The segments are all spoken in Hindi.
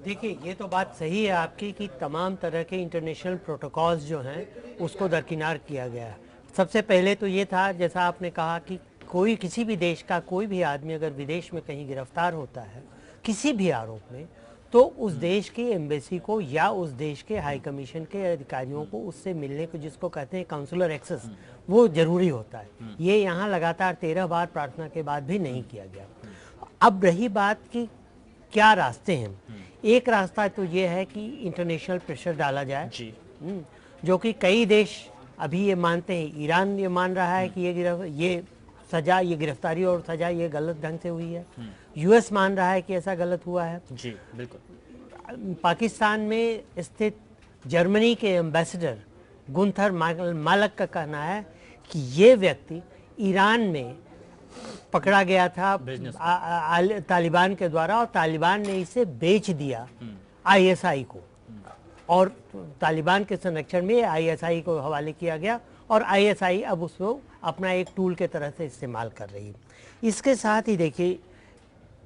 देखिए, ये तो बात सही है आपकी कि तमाम तरह के इंटरनेशनल प्रोटोकॉल्स जो हैं उसको दरकिनार किया गया है। सबसे पहले तो ये था, जैसा आपने कहा, कि कोई किसी भी देश का कोई भी आदमी अगर विदेश में कहीं गिरफ्तार होता है किसी भी आरोप में, तो उस देश की एम्बेसी को या उस देश के हाई कमीशन के अधिकारियों को उससे मिलने को, जिसको कहते हैं काउंसुलर एक्सेस, वो जरूरी होता है। ये यहाँ लगातार 13 बार प्रार्थना के बाद भी नहीं किया गया। अब रही बात कि क्या रास्ते हैं, एक रास्ता तो ये है कि इंटरनेशनल प्रेशर डाला जाए जी। जो कि कई देश अभी ये मानते हैं। ईरान ये मान रहा है कि ये सजा, ये गिरफ्तारी और सजा ये गलत ढंग से हुई है। यूएस मान रहा है कि ऐसा गलत हुआ है। जी बिल्कुल। पाकिस्तान में स्थित जर्मनी के एम्बेसडर गुंथर मालक का कहना है कि ये व्यक्ति ईरान में पकड़ा गया था तालिबान के द्वारा, और तालिबान ने इसे बेच दिया आईएसआई को, और तालिबान के संरक्षण में आईएसआई को हवाले किया गया, और आईएसआई अब उसको अपना एक टूल के तरह से इस्तेमाल कर रही है। इसके साथ ही देखिए,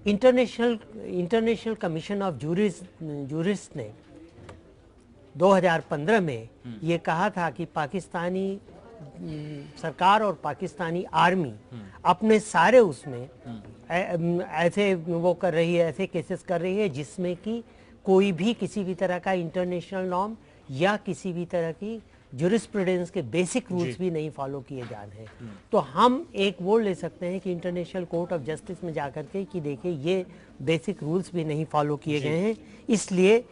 इंटरनेशनल कमीशन ऑफ जूरिस्ट ने 2015 में ये कहा था कि पाकिस्तानी सरकार और पाकिस्तानी आर्मी अपने सारे उसमें ऐसे वो कर रही है, ऐसे केसेस कर रही है जिसमें कि कोई भी किसी भी तरह का इंटरनेशनल नॉर्म या किसी भी तरह की ज्यूरिस्प्रूडेंस के बेसिक रूल्स भी नहीं फॉलो किए जा रहे हैं। तो हम एक वो ले सकते हैं कि इंटरनेशनल कोर्ट ऑफ जस्टिस में जाकर के कि देखिए ये बेसिक रूल्स भी नहीं फॉलो किए गए हैं, इसलिए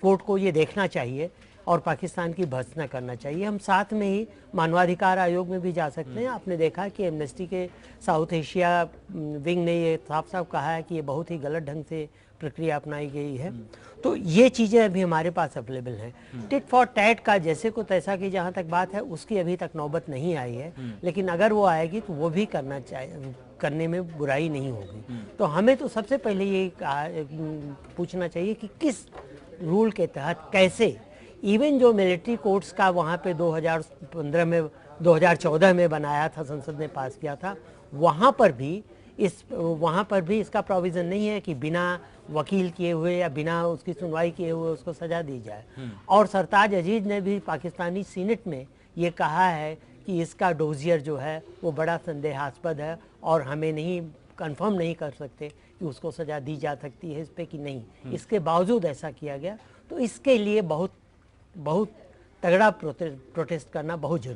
कोर्ट को ये देखना चाहिए और पाकिस्तान की भर्त्सना करना चाहिए। हम साथ में ही मानवाधिकार आयोग में भी जा सकते हैं। आपने देखा कि एमनेस्टी के साउथ एशिया विंग ने ये साफ साफ कहा है कि ये बहुत ही गलत ढंग से प्रक्रिया अपनाई गई है। तो ये चीज़ें अभी हमारे पास अवेलेबल हैं। टिट फॉर टैट का जैसे को तैसा की जहाँ तक बात है, उसकी अभी तक नौबत नहीं आई है, लेकिन अगर वो आएगी तो वो भी करने में बुराई नहीं होगी। तो हमें तो सबसे पहले ये पूछना चाहिए कि किस रूल के तहत कैसे, इवन जो मिलिट्री कोर्ट्स का वहाँ पे 2014 में बनाया था, संसद ने पास किया था, वहाँ पर भी इसका प्रोविज़न नहीं है कि बिना वकील किए हुए या बिना उसकी सुनवाई किए हुए उसको सज़ा दी जाए। और सरताज अजीज ने भी पाकिस्तानी सीनेट में ये कहा है कि इसका डोजियर जो है वो बड़ा संदेहास्पद है और हमें नहीं कंफर्म नहीं कर सकते कि उसको सज़ा दी जा सकती है इस पे कि नहीं। इसके बावजूद ऐसा किया गया, तो इसके लिए बहुत तगड़ा प्रोटेस्ट करना बहुत जरूरी।